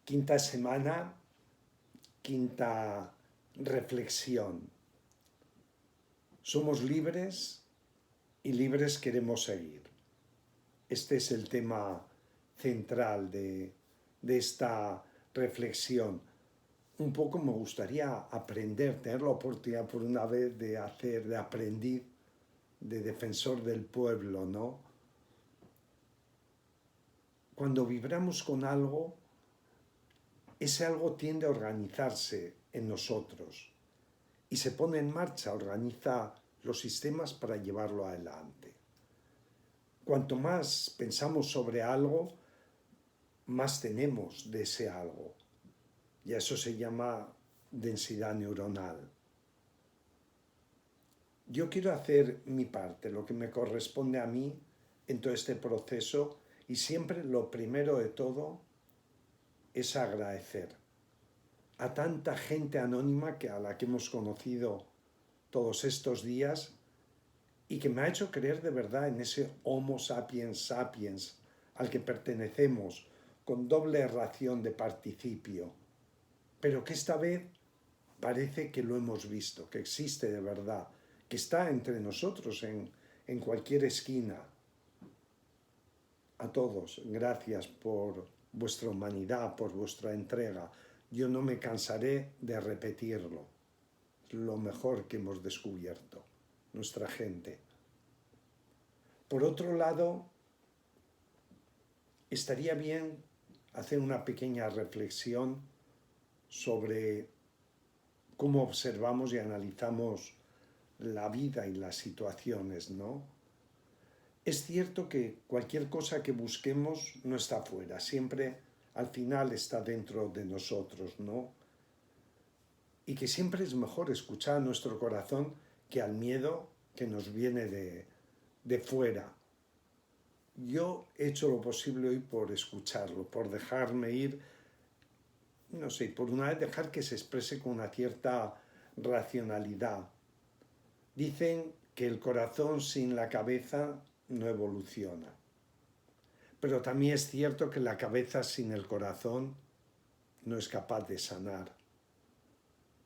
Quinta semana, quinta reflexión. Somos libres y libres queremos seguir. Este es el tema central de esta reflexión. Un poco me gustaría aprender, tener la oportunidad por una vez de hacer, de aprendiz, de defensor del pueblo, ¿no? Cuando vibramos con algo, ese algo tiende a organizarse en nosotros y se pone en marcha, organiza los sistemas para llevarlo adelante. Cuanto más pensamos sobre algo, más tenemos de ese algo. Y a eso se llama densidad neuronal. Yo quiero hacer mi parte, lo que me corresponde a mí en todo este proceso, y siempre lo primero de todo es agradecer a tanta gente anónima a la que hemos conocido todos estos días y que me ha hecho creer de verdad en ese Homo sapiens sapiens al que pertenecemos con doble ración de participio, pero que esta vez parece que lo hemos visto, que existe de verdad, que está entre nosotros en cualquier esquina. A todos, gracias por vuestra humanidad, por vuestra entrega. Yo no me cansaré de repetirlo. Es lo mejor que hemos descubierto, nuestra gente. Por otro lado, estaría bien hacer una pequeña reflexión sobre cómo observamos y analizamos la vida y las situaciones, ¿no? Es cierto que cualquier cosa que busquemos no está fuera, siempre al final está dentro de nosotros, ¿no? Y que siempre es mejor escuchar a nuestro corazón que al miedo que nos viene de fuera. Yo he hecho lo posible hoy por escucharlo, por dejarme ir, no sé, por una vez dejar que se exprese con una cierta racionalidad. Dicen que el corazón sin la cabeza no evoluciona. Pero también es cierto que la cabeza sin el corazón no es capaz de sanar.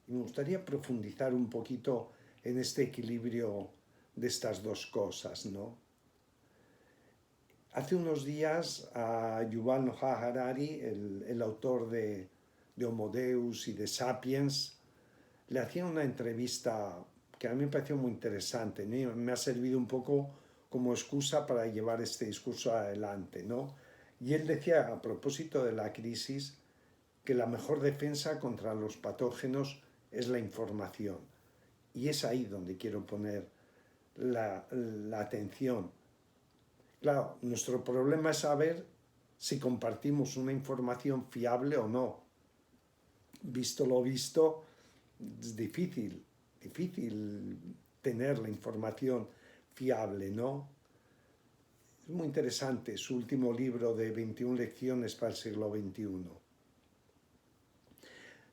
Y me gustaría profundizar un poquito en este equilibrio de estas dos cosas, ¿no? Hace unos días a Yuval Noah Harari, el autor de Homo Deus y de Sapiens, le hacía una entrevista que a mí me pareció muy interesante, ¿no? Me ha servido un poco como excusa para llevar este discurso adelante, ¿no? Y él decía, a propósito de la crisis, que la mejor defensa contra los patógenos es la información. Y es ahí donde quiero poner la atención. Claro, nuestro problema es saber si compartimos una información fiable o no. Visto lo visto, es difícil tener la información fiable, ¿no? Es muy interesante su último libro de 21 lecciones para el siglo XXI.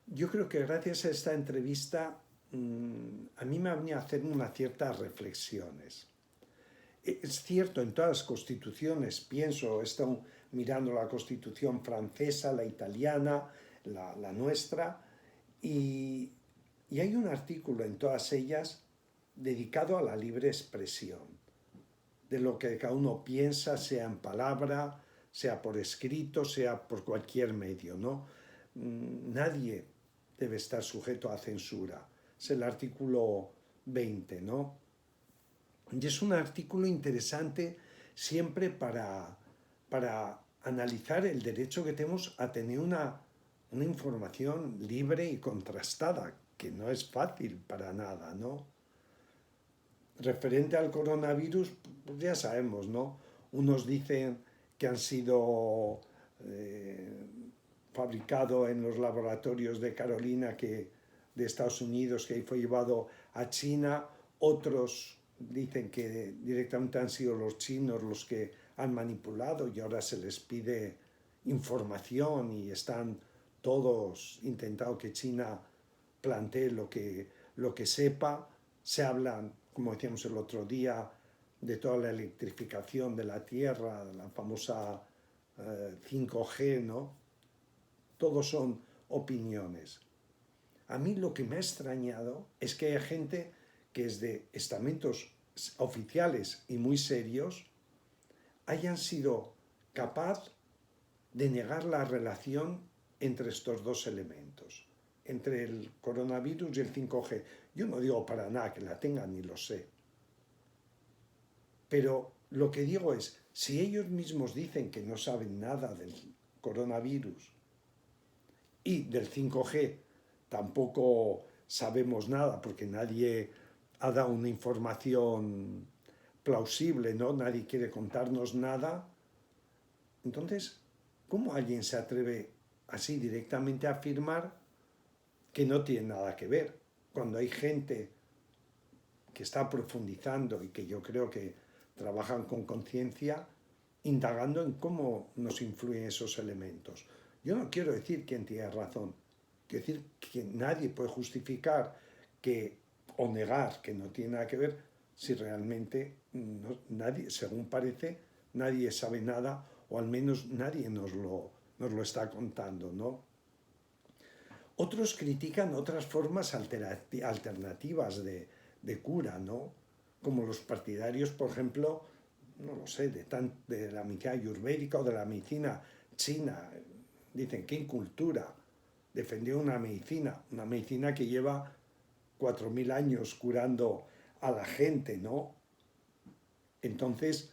Yo creo que gracias a esta entrevista a mí me ha venido a hacer unas ciertas reflexiones. Es cierto, en todas las constituciones, pienso, he estado mirando la constitución francesa, la italiana, la nuestra, y hay un artículo en todas ellas dedicado a la libre expresión, de lo que cada uno piensa, sea en palabra, sea por escrito, sea por cualquier medio, ¿no? Nadie debe estar sujeto a censura. Es el artículo 20, ¿no? Y es un artículo interesante siempre para analizar el derecho que tenemos a tener una información libre y contrastada, que no es fácil para nada, ¿no? Referente al coronavirus, pues ya sabemos, ¿no? Unos dicen que han sido fabricados en los laboratorios de Carolina, de Estados Unidos, que ahí fue llevado a China. Otros dicen que directamente han sido los chinos los que han manipulado y ahora se les pide información y están todos intentando que China plantee lo que sepa. Se hablan, como decíamos el otro día, de toda la electrificación de la Tierra, la famosa 5G, ¿no? todos son opiniones. A mí lo que me ha extrañado es que hay gente que desde estamentos oficiales y muy serios hayan sido capaz de negar la relación entre estos dos elementos, entre el coronavirus y el 5G. Yo no digo para nada que la tengan, ni lo sé. Pero lo que digo es, si ellos mismos dicen que no saben nada del coronavirus y del 5G tampoco sabemos nada porque nadie ha dado una información plausible, ¿no? Nadie quiere contarnos nada. Entonces, ¿cómo alguien se atreve así directamente a afirmar que no tiene nada que ver? Cuando hay gente que está profundizando y que yo creo que trabajan con conciencia, indagando en cómo nos influyen esos elementos. Yo no quiero decir quién tiene razón, quiero decir que nadie puede justificar que, o negar que no tiene nada que ver si realmente nadie, según parece, nadie sabe nada o al menos nadie nos lo está contando, ¿no? Otros critican otras formas alternativas de cura, ¿no? Como los partidarios, por ejemplo, no lo sé, de la medicina ayurvédica o de la medicina china. Dicen, qué incultura, defendió una medicina que lleva 4.000 años curando a la gente, ¿no? Entonces,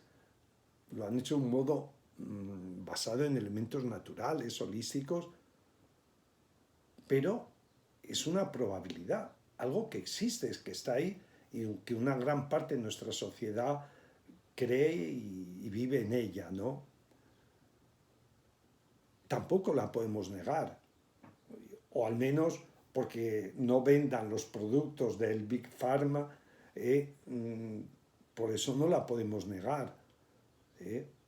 lo han hecho de un modo basado en elementos naturales, holísticos, pero es una probabilidad, algo que existe, es que está ahí y que una gran parte de nuestra sociedad cree y vive en ella, ¿no? Tampoco la podemos negar, o al menos porque no vendan los productos del Big Pharma, por eso no la podemos negar,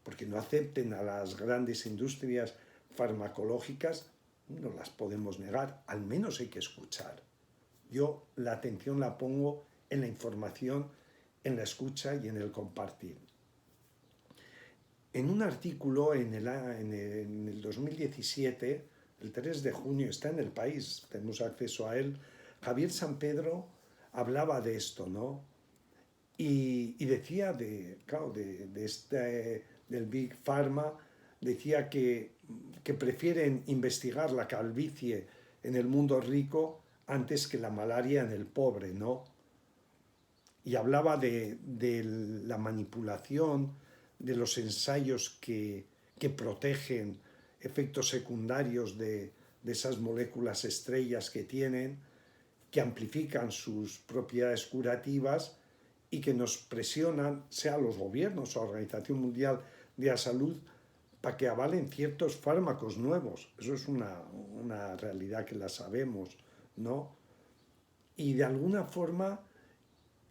porque no acepten a las grandes industrias farmacológicas, no las podemos negar, al menos hay que escuchar. Yo la atención la pongo en la información, en la escucha y en el compartir. En un artículo en el 2017, el 3 de junio, está en El País, tenemos acceso a él, Javier Sampedro hablaba de esto, ¿no? Y decía del Big Pharma, decía que prefieren investigar la calvicie en el mundo rico antes que la malaria en el pobre, ¿no? Y hablaba de la manipulación, de los ensayos que protegen efectos secundarios de esas moléculas estrellas que tienen, que amplifican sus propiedades curativas y que nos presionan, sea los gobiernos o la Organización Mundial de la Salud, para que avalen ciertos fármacos nuevos. Eso es una realidad que la sabemos, ¿no? Y de alguna forma,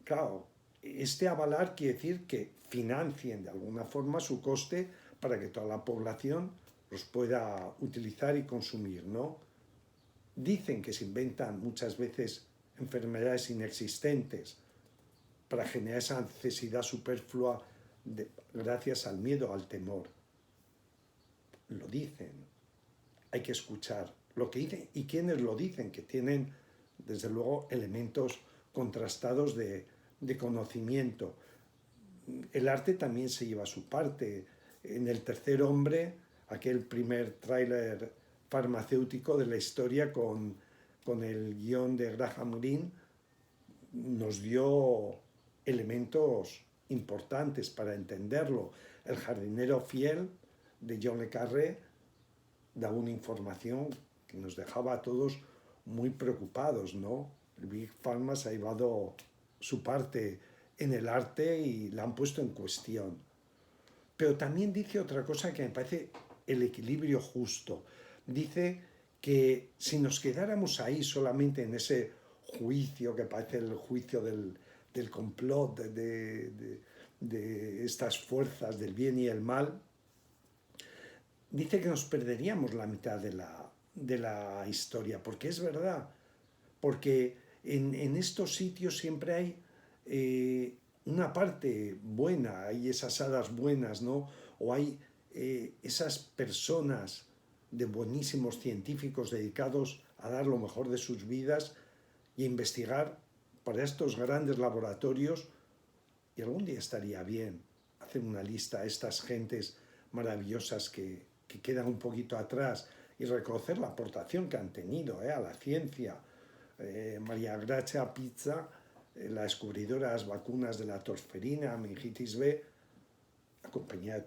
claro, este avalar quiere decir que financien de alguna forma su coste para que toda la población los pueda utilizar y consumir, ¿no? Dicen que se inventan muchas veces enfermedades inexistentes para generar esa necesidad superflua gracias al miedo, al temor. Lo dicen, hay que escuchar lo que dicen y quienes lo dicen, que tienen desde luego elementos contrastados de conocimiento. El arte también se lleva su parte. En El tercer hombre, aquel primer tráiler farmacéutico de la historia con el guión de Graham Greene, nos dio elementos importantes para entenderlo. El jardinero fiel de John le Carré daba una información que nos dejaba a todos muy preocupados, ¿no? El Big Pharma se ha llevado su parte en el arte y la han puesto en cuestión. Pero también dice otra cosa que me parece el equilibrio justo. Dice que si nos quedáramos ahí solamente en ese juicio que parece el juicio del complot de estas fuerzas del bien y el mal, dice que nos perderíamos la mitad de la historia, porque es verdad, porque en estos sitios siempre hay una parte buena, hay esas hadas buenas, ¿no? O hay esas personas de buenísimos científicos dedicados a dar lo mejor de sus vidas y a investigar para estos grandes laboratorios. Y algún día estaría bien hacer una lista a estas gentes maravillosas que quedan un poquito atrás y reconocer la aportación que han tenido a la ciencia. María Grazia Pizza, la descubridora de las vacunas de la tosferina, meningitis B, acompañada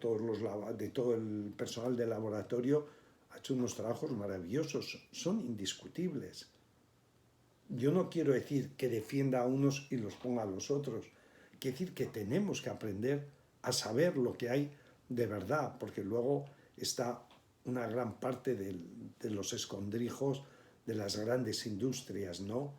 de todo el personal del laboratorio, ha hecho unos trabajos maravillosos, son indiscutibles. Yo no quiero decir que defienda a unos y los ponga a los otros, quiero decir que tenemos que aprender a saber lo que hay de verdad, porque luego está una gran parte de los escondrijos de las grandes industrias, ¿no?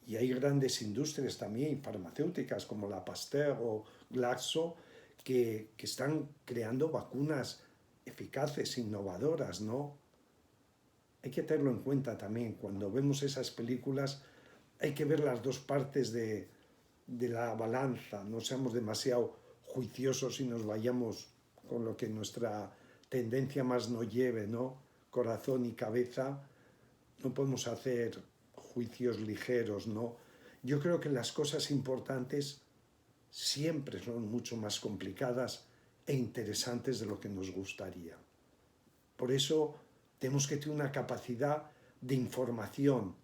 Y hay grandes industrias también farmacéuticas como la Pasteur o Glaxo que están creando vacunas eficaces, innovadoras, ¿no? Hay que tenerlo en cuenta también. Cuando vemos esas películas hay que ver las dos partes de la balanza. No seamos demasiado juiciosos y nos vayamos con lo que nuestra tendencia más nos lleve, ¿no? Corazón y cabeza. No podemos hacer juicios ligeros, ¿no? Yo creo que las cosas importantes siempre son mucho más complicadas e interesantes de lo que nos gustaría. Por eso tenemos que tener una capacidad de información.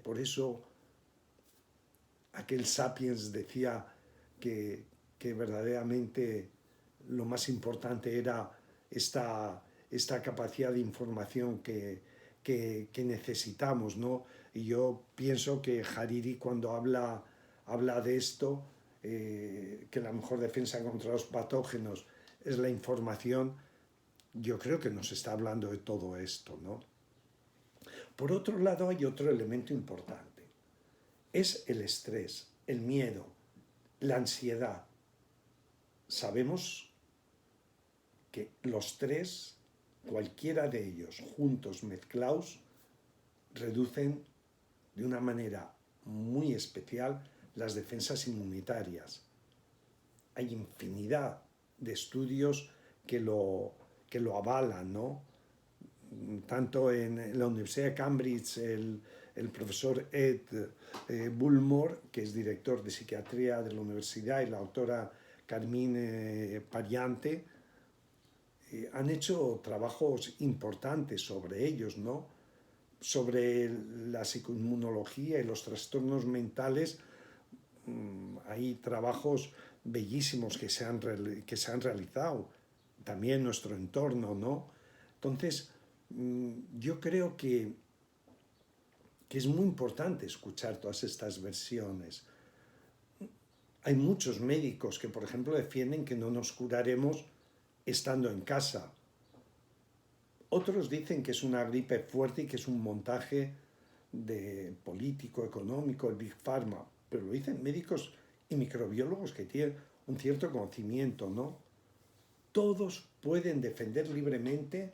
Por eso aquel Sapiens decía que verdaderamente lo más importante era esta capacidad de información que necesitamos, ¿no? Y yo pienso que Hariri, cuando habla de esto, que la mejor defensa contra los patógenos es la información, yo creo que nos está hablando de todo esto, ¿no? Por otro lado, hay otro elemento importante. Es el estrés, el miedo, la ansiedad. Sabemos que los tres, cualquiera de ellos, juntos, mezclados, reducen de una manera muy especial las defensas inmunitarias. Hay infinidad de estudios que lo avalan, ¿no? Tanto en la Universidad de Cambridge, el profesor Ed Bullmore, que es director de psiquiatría de la universidad, y la autora Carmine Pariante, han hecho trabajos importantes sobre ellos, ¿no? Sobre la psicoinmunología y los trastornos mentales. Hay trabajos bellísimos que se han realizado, también en nuestro entorno, ¿no? Entonces, yo creo que es muy importante escuchar todas estas versiones. Hay muchos médicos que, por ejemplo, defienden que no nos curaremos estando en casa. Otros dicen que es una gripe fuerte y que es un montaje de político, económico, el Big Pharma, pero lo dicen médicos y microbiólogos que tienen un cierto conocimiento, ¿no? Todos pueden defender libremente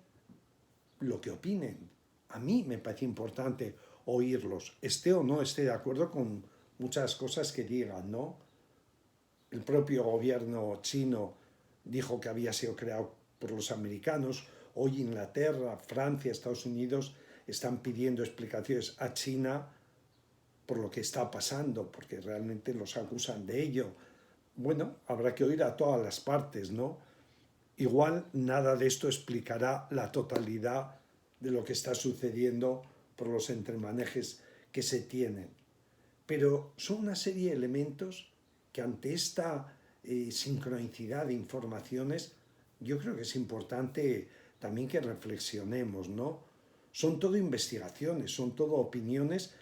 lo que opinen. A mí me parece importante oírlos, esté o no esté de acuerdo con muchas cosas que digan, ¿no? El propio gobierno chino dijo que había sido creado por los americanos. Hoy Inglaterra, Francia, Estados Unidos están pidiendo explicaciones a China por lo que está pasando, porque realmente los acusan de ello. Bueno, habrá que oír a todas las partes, ¿no? Igual nada de esto explicará la totalidad de lo que está sucediendo por los entremanejes que se tienen. Pero son una serie de elementos que ante esta sincronicidad de informaciones, yo creo que es importante también que reflexionemos, ¿no? Son todo investigaciones, son todo opiniones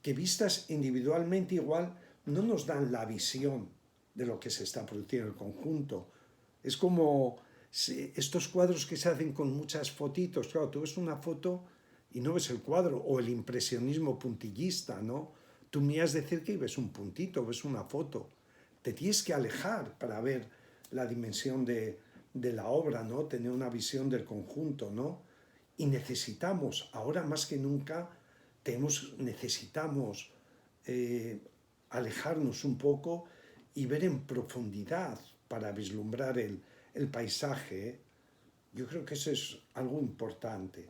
que vistas individualmente igual no nos dan la visión de lo que se está produciendo en el conjunto. Es como estos cuadros que se hacen con muchas fotitos. Claro, tú ves una foto y no ves el cuadro, o el impresionismo puntillista, ¿no? Tú miras de cerca y ves un puntito, ves una foto. Te tienes que alejar para ver la dimensión de la obra, ¿no? Tener una visión del conjunto, ¿no? Y necesitamos, ahora más que nunca, necesitamos alejarnos un poco y ver en profundidad para vislumbrar el paisaje. Yo creo que eso es algo importante.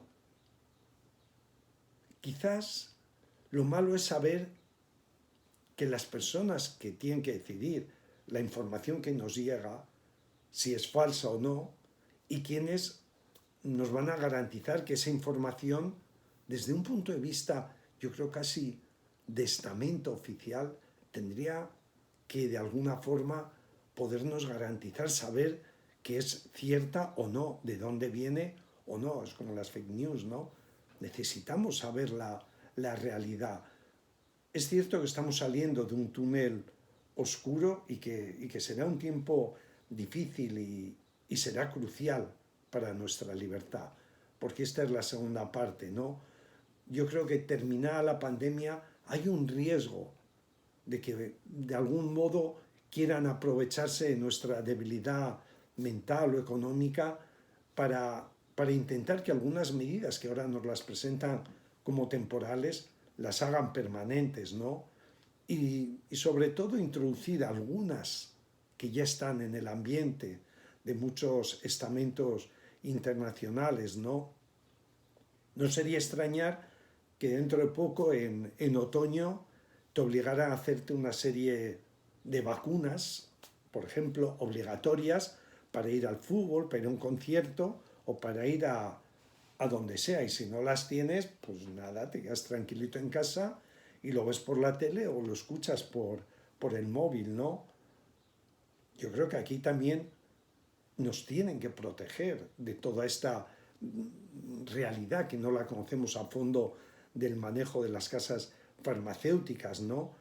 Quizás lo malo es saber que las personas que tienen que decidir la información que nos llega, si es falsa o no, y quienes nos van a garantizar que esa información, desde un punto de vista, yo creo casi de estamento oficial, tendría que de alguna forma podernos garantizar, saber que es cierta o no, de dónde viene o no, es como las fake news, ¿no? Necesitamos saber la realidad. Es cierto que estamos saliendo de un túnel oscuro y que será un tiempo difícil y será crucial para nuestra libertad, porque esta es la segunda parte, ¿no? Yo creo que terminada la pandemia hay un riesgo de que de algún modo quieran aprovecharse de nuestra debilidad mental o económica para intentar que algunas medidas que ahora nos las presentan como temporales las hagan permanentes, ¿no? Y sobre todo introducir algunas que ya están en el ambiente de muchos estamentos internacionales, ¿no? No sería extrañar que dentro de poco, en otoño, te obligaran a hacerte una serie de vacunas, por ejemplo, obligatorias para ir al fútbol, para ir a un concierto o para ir a donde sea. Y si no las tienes, pues nada, te quedas tranquilito en casa y lo ves por la tele o lo escuchas por el móvil, ¿no? Yo creo que aquí también nos tienen que proteger de toda esta realidad que no la conocemos a fondo del manejo de las casas farmacéuticas, ¿no?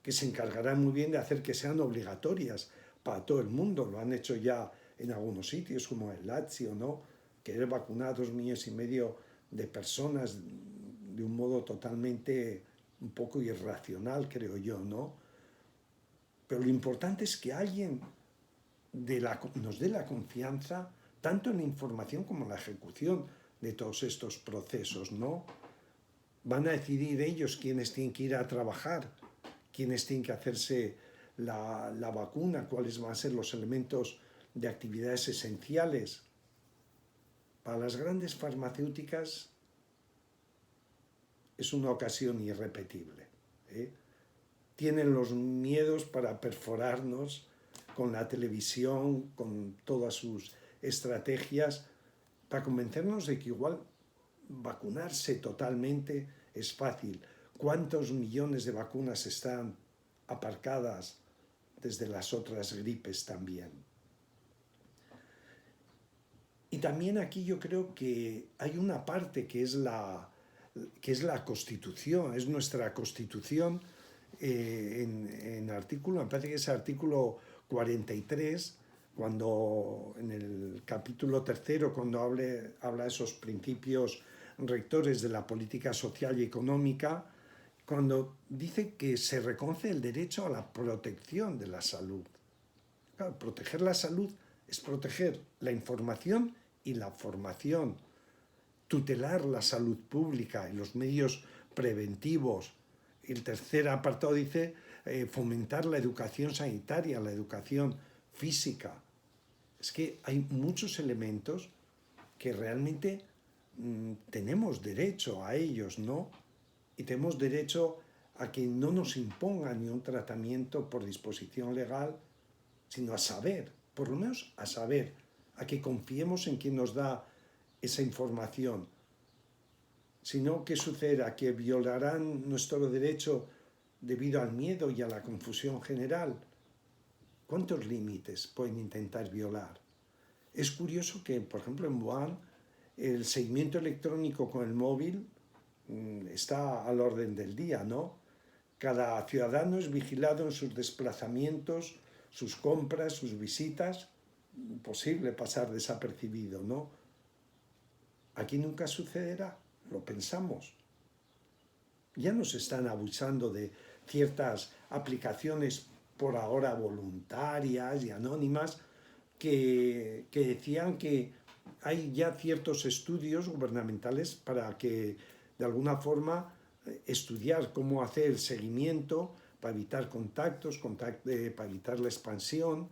Que se encargarán muy bien de hacer que sean obligatorias para todo el mundo. Lo han hecho ya en algunos sitios, como el Lazio, ¿no? Querer vacunar a 2,5 millones de personas de un modo totalmente un poco irracional, creo yo, ¿no? Pero lo importante es que alguien nos dé la confianza tanto en la información como en la ejecución de todos estos procesos, ¿no? Van a decidir ellos quiénes tienen que ir a trabajar, quiénes tienen que hacerse la vacuna, cuáles van a ser los elementos de actividades esenciales. Para las grandes farmacéuticas es una ocasión irrepetible, ¿eh? Tienen los miedos para perforarnos con la televisión, con todas sus estrategias, para convencernos de que igual vacunarse totalmente es fácil. ¿Cuántos millones de vacunas están aparcadas desde las otras gripes también? Y también aquí yo creo que hay una parte que es la Constitución, es nuestra Constitución, en artículo, me parece que es artículo 43, cuando en el capítulo tercero, cuando habla de esos principios rectores de la política social y económica, cuando dice que se reconoce el derecho a la protección de la salud. Claro, proteger la salud es proteger la información y la formación, tutelar la salud pública y los medios preventivos. El tercer apartado dice fomentar la educación sanitaria, la educación física. Es que hay muchos elementos que realmente tenemos derecho a ellos, ¿no? Y tenemos derecho a que no nos impongan ni un tratamiento por disposición legal, sino a saber, por lo menos a saber, a que confiemos en quien nos da esa información. Si no, ¿qué sucederá? ¿Que violarán nuestro derecho debido al miedo y a la confusión general? ¿Cuántos límites pueden intentar violar? Es curioso que, por ejemplo, en Wuhan, el seguimiento electrónico con el móvil está al orden del día, ¿no? Cada ciudadano es vigilado en sus desplazamientos, sus compras, sus visitas. Imposible pasar desapercibido, ¿no? Aquí nunca sucederá, lo pensamos. Ya nos están abusando de ciertas aplicaciones por ahora voluntarias y anónimas que decían que hay ya ciertos estudios gubernamentales para que de alguna forma estudiar cómo hacer seguimiento para evitar contactos, para evitar la expansión.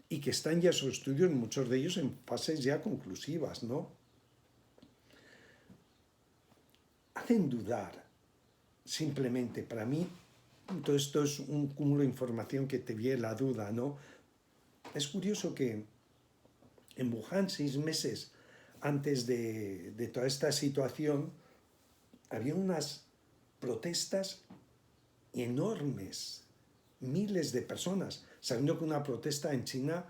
y que están ya esos estudios, muchos de ellos en fases ya conclusivas, ¿no? Hacen dudar, simplemente, para mí, todo esto es un cúmulo de información que te viene la duda, ¿no? Es curioso que en Wuhan, 6 meses antes de toda esta situación, había unas protestas enormes, miles de personas, sabiendo que una protesta en China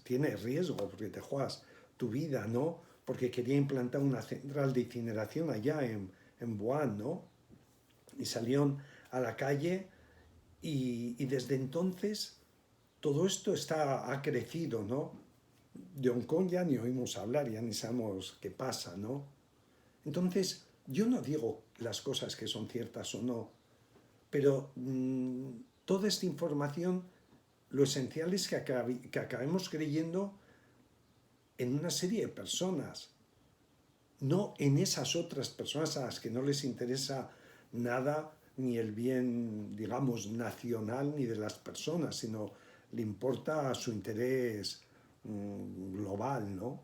tiene riesgo, porque te juegas tu vida, ¿no? Porque quería implantar una central de incineración allá en Wuhan, ¿no? Y salieron a la calle y desde entonces todo esto ha crecido, ¿no? De Hong Kong ya ni oímos hablar, ya ni sabemos qué pasa, ¿no? Entonces, yo no digo las cosas que son ciertas o no, pero toda esta información, lo esencial es que acabemos creyendo en una serie de personas, no en esas otras personas a las que no les interesa nada ni el bien, digamos, nacional ni de las personas, sino le importa su interés global, ¿no?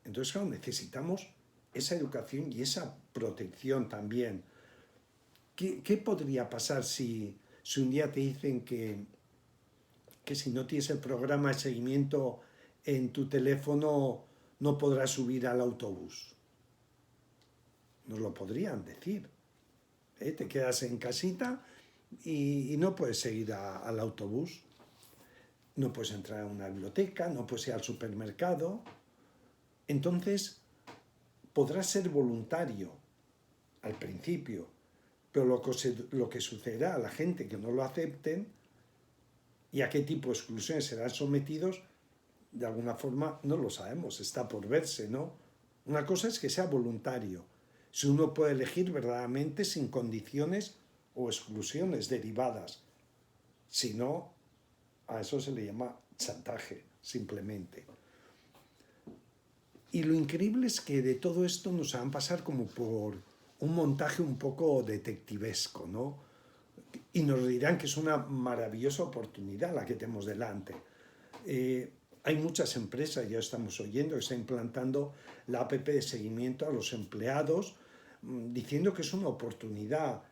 Entonces, claro, necesitamos esa educación y esa protección también. ¿Qué podría pasar si un día te dicen que si no tienes el programa de seguimiento en tu teléfono no podrás subir al autobús? Nos lo podrían decir. Te quedas en casita y no puedes seguir al autobús. No puedes entrar a una biblioteca, no puedes ir al supermercado. Entonces, podrás ser voluntario al principio, pero lo que sucederá a la gente que no lo acepten y a qué tipo de exclusiones serán sometidos, de alguna forma no lo sabemos, está por verse, ¿no? Una cosa es que sea voluntario, si uno puede elegir verdaderamente sin condiciones o exclusiones derivadas. Si no, a eso se le llama chantaje, simplemente. Y lo increíble es que de todo esto nos van a pasar como por un montaje un poco detectivesco, ¿no? Y nos dirán que es una maravillosa oportunidad la que tenemos delante. Hay muchas empresas, ya estamos oyendo, que están implantando la APP de seguimiento a los empleados, diciendo que es una oportunidad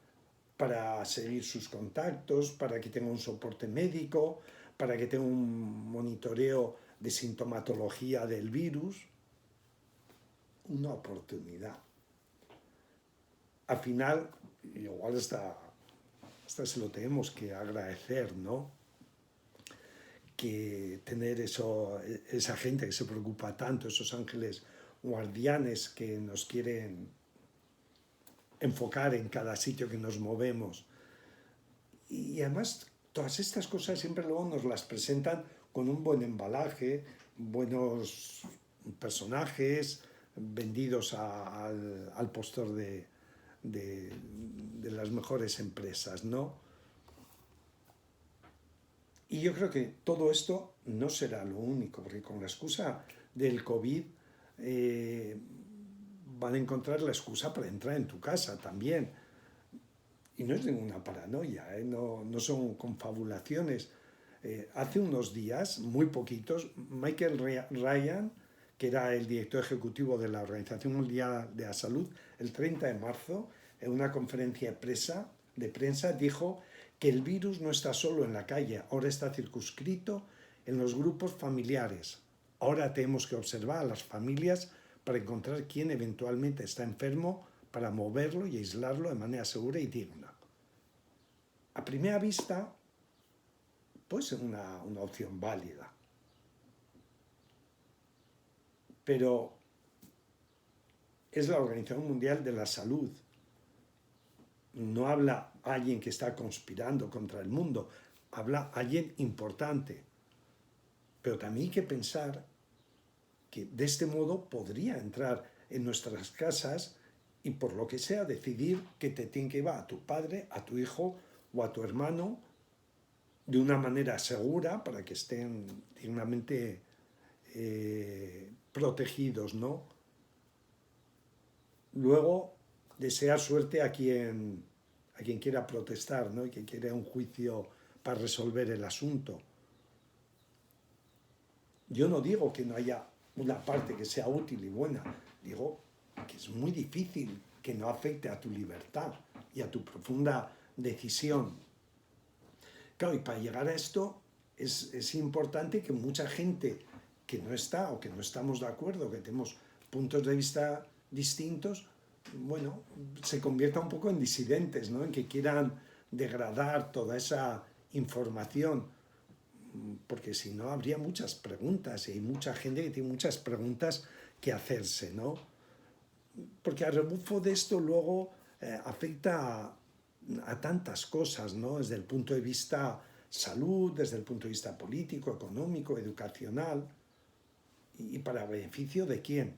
para seguir sus contactos, para que tenga un soporte médico, para que tenga un monitoreo de sintomatología del virus. Una oportunidad. Al final, igual hasta se lo tenemos que agradecer, ¿no? Que tener esa gente que se preocupa tanto, esos ángeles guardianes que nos quieren enfocar en cada sitio que nos movemos. Y además, todas estas cosas siempre luego nos las presentan con un buen embalaje, buenos personajes vendidos al postor de las mejores empresas, ¿no? Y yo creo que todo esto no será lo único, porque con la excusa del COVID van a encontrar la excusa para entrar en tu casa también. Y no es ninguna paranoia, no son confabulaciones. Hace unos días, muy poquitos, Michael Ryan, que era el director ejecutivo de la Organización Mundial de la Salud, el 30 de marzo, en una conferencia de prensa, dijo que el virus no está solo en la calle, ahora está circunscrito en los grupos familiares. Ahora tenemos que observar a las familias para encontrar quién eventualmente está enfermo, para moverlo y aislarlo de manera segura y digna. A primera vista, puede ser una opción válida. Pero es la Organización Mundial de la Salud. No habla alguien que está conspirando contra el mundo, habla alguien importante. Pero también hay que pensar que de este modo podría entrar en nuestras casas y por lo que sea decidir que te tiene que llevar a tu padre, a tu hijo o a tu hermano de una manera segura para que estén dignamente protegidos, ¿no? Luego, desear suerte a quien quiera protestar, ¿no? Y que quiera un juicio para resolver el asunto. Yo no digo que no haya una parte que sea útil y buena, digo que es muy difícil que no afecte a tu libertad y a tu profunda decisión. Claro, y para llegar a esto es importante que mucha gente que no está o que no estamos de acuerdo, que tenemos puntos de vista distintos, bueno, se convierta un poco en disidentes, ¿no? En que quieran degradar toda esa información, porque si no habría muchas preguntas y hay mucha gente que tiene muchas preguntas que hacerse, ¿no? Porque a rebufo de esto luego afecta a tantas cosas, ¿no? Desde el punto de vista salud, desde el punto de vista político, económico, educacional, y para beneficio de quién.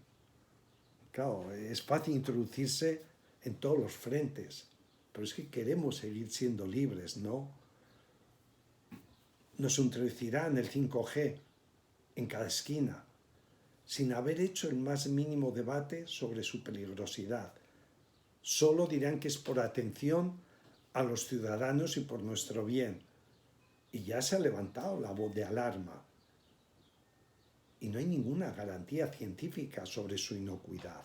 Claro, es fácil introducirse en todos los frentes, pero es que queremos seguir siendo libres, ¿no? Nos introducirán el 5G en cada esquina, sin haber hecho el más mínimo debate sobre su peligrosidad. Solo dirán que es por atención a los ciudadanos y por nuestro bien. Y ya se ha levantado la voz de alarma. Y no hay ninguna garantía científica sobre su inocuidad,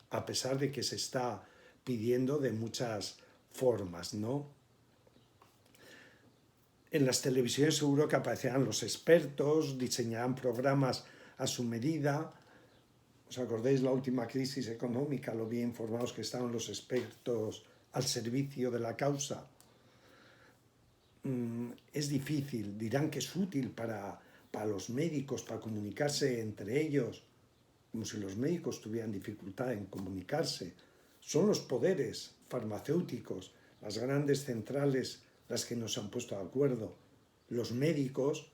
a pesar de que se está pidiendo de muchas formas, ¿no? En las televisiones seguro que aparecerán los expertos, diseñarán programas a su medida. ¿Os acordáis la última crisis económica? Lo bien informados que estaban los expertos al servicio de la causa. Es difícil, dirán que es útil para los médicos, para comunicarse entre ellos, como si los médicos tuvieran dificultad en comunicarse. Son los poderes farmacéuticos, las grandes centrales, las que nos han puesto de acuerdo. Los médicos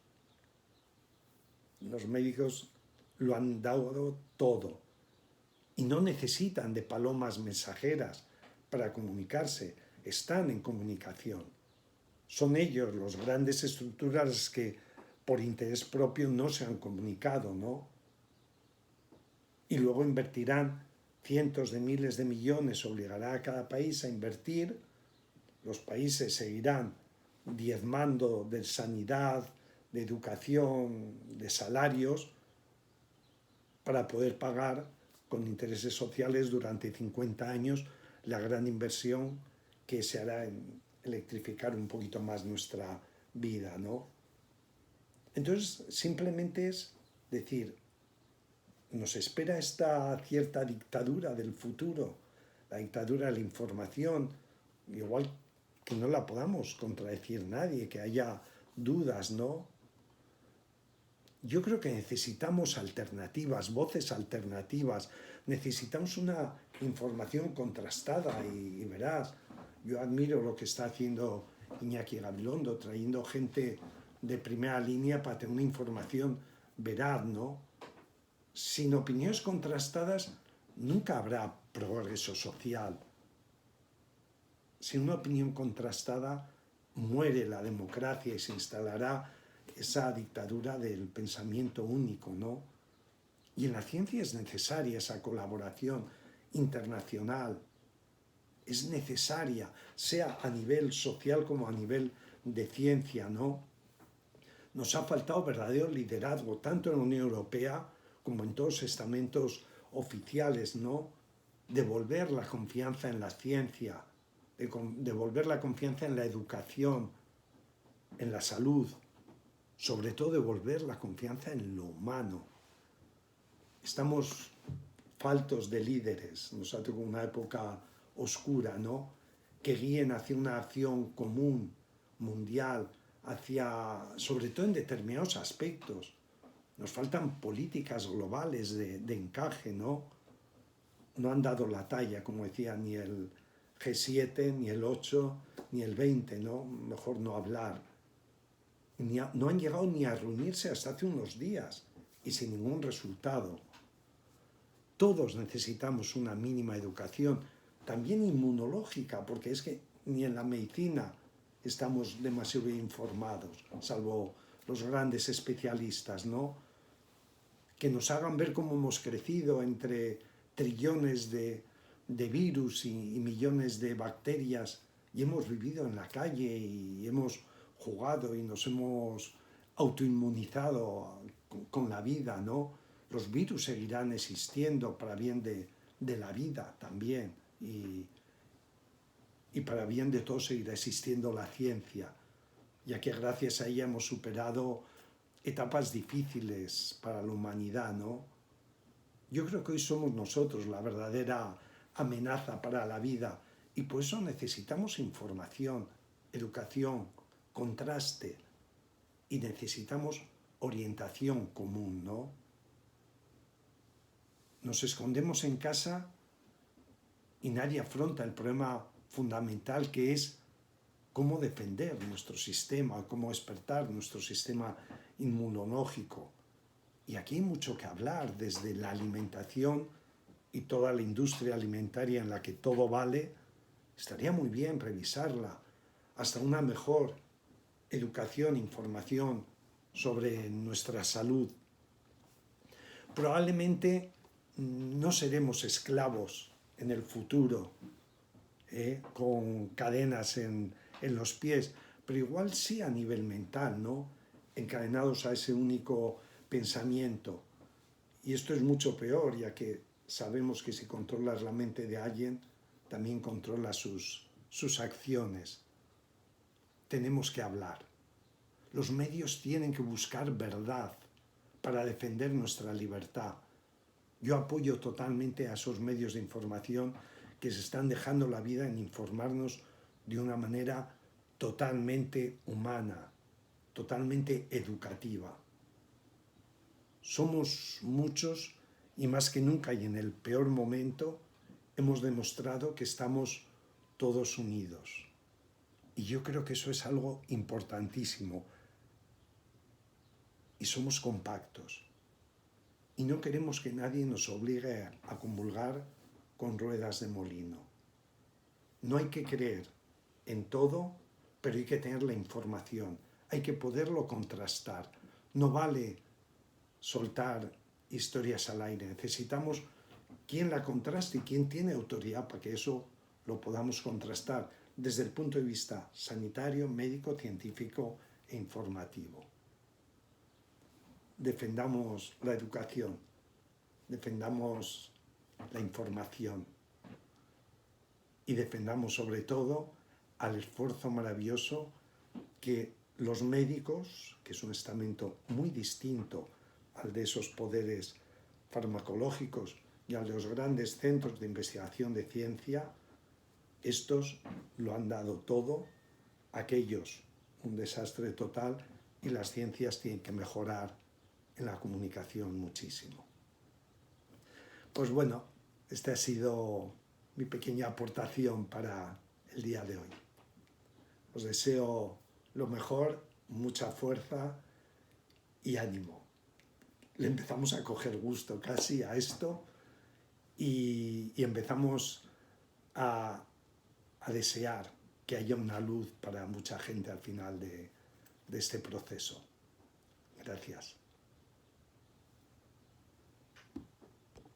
lo han dado todo y no necesitan de palomas mensajeras para comunicarse, están en comunicación. Son ellos, los grandes estructuras que por interés propio no se han comunicado, ¿no? Y luego invertirán cientos de miles de millones, obligará a cada país a invertir, los países seguirán diezmando de sanidad, de educación, de salarios, para poder pagar con intereses sociales durante 50 años la gran inversión que se hará en electrificar un poquito más nuestra vida, ¿no? Entonces, simplemente es decir, nos espera esta cierta dictadura del futuro, la dictadura de la información, igual que no la podamos contradecir nadie, que haya dudas, ¿no? Yo creo que necesitamos alternativas, voces alternativas, necesitamos una información contrastada y veraz. Yo admiro lo que está haciendo Iñaki Gabilondo, trayendo gente de primera línea para tener una información veraz, ¿no? Sin opiniones contrastadas nunca habrá progreso social. Sin una opinión contrastada muere la democracia y se instalará esa dictadura del pensamiento único, ¿no? Y en la ciencia es necesaria esa colaboración internacional, es necesaria, sea a nivel social como a nivel de ciencia, ¿no? Nos ha faltado verdadero liderazgo, tanto en la Unión Europea como en todos los estamentos oficiales, ¿no? Devolver la confianza en la ciencia, devolver la confianza en la educación, en la salud, sobre todo devolver la confianza en lo humano. Estamos faltos de líderes, nos ha tocado una época oscura, ¿no? Que guíen hacia una acción común, mundial, sobre todo en determinados aspectos. Nos faltan políticas globales de encaje, ¿no? No han dado la talla, como decía, ni el G7, ni el 8, ni el 20, ¿no? Mejor no hablar. No han llegado ni a reunirse hasta hace unos días y sin ningún resultado. Todos necesitamos una mínima educación, también inmunológica, porque es que ni en la medicina estamos demasiado bien informados, salvo los grandes especialistas, ¿no? Que nos hagan ver cómo hemos crecido entre trillones de virus y millones de bacterias y hemos vivido en la calle y hemos jugado y nos hemos autoinmunizado con la vida, ¿no? Los virus seguirán existiendo para bien de la vida también, y para bien de todos seguirá existiendo la ciencia, ya que gracias a ella hemos superado etapas difíciles para la humanidad, ¿no? Yo creo que hoy somos nosotros la verdadera amenaza para la vida, y por eso necesitamos información, educación, contraste, y necesitamos orientación común, ¿no? Nos escondemos en casa y nadie afronta el problema fundamental, que es cómo defender nuestro sistema, cómo despertar nuestro sistema inmunológico. Y aquí hay mucho que hablar, desde la alimentación y toda la industria alimentaria en la que todo vale. Estaría muy bien revisarla, hasta una mejor educación, información sobre nuestra salud. Probablemente no seremos esclavos en el futuro, con cadenas en los pies, pero igual sí a nivel mental, ¿no? Encadenados a ese único pensamiento. Y esto es mucho peor, ya que sabemos que si controlas la mente de alguien, también controla sus acciones. Tenemos que hablar. Los medios tienen que buscar verdad para defender nuestra libertad. Yo apoyo totalmente a esos medios de información que se están dejando la vida en informarnos de una manera totalmente humana, totalmente educativa. Somos muchos, y más que nunca y en el peor momento hemos demostrado que estamos todos unidos. Y yo creo que eso es algo importantísimo. Y somos compactos. Y no queremos que nadie nos obligue a comulgar con ruedas de molino. No hay que creer en todo, pero hay que tener la información. Hay que poderlo contrastar. No vale soltar historias al aire. Necesitamos quien la contraste y quien tiene autoridad para que eso lo podamos contrastar desde el punto de vista sanitario, médico, científico e informativo. Defendamos la educación, defendamos la información y defendamos sobre todo al esfuerzo maravilloso que los médicos, que es un estamento muy distinto al de esos poderes farmacológicos y al de los grandes centros de investigación de ciencia, estos lo han dado todo, aquellos un desastre total, y las ciencias tienen que mejorar en la comunicación muchísimo. Pues bueno, esta ha sido mi pequeña aportación para el día de hoy. Os deseo lo mejor, mucha fuerza y ánimo. Le empezamos a coger gusto casi a esto y empezamos a desear que haya una luz para mucha gente al final de este proceso. Gracias.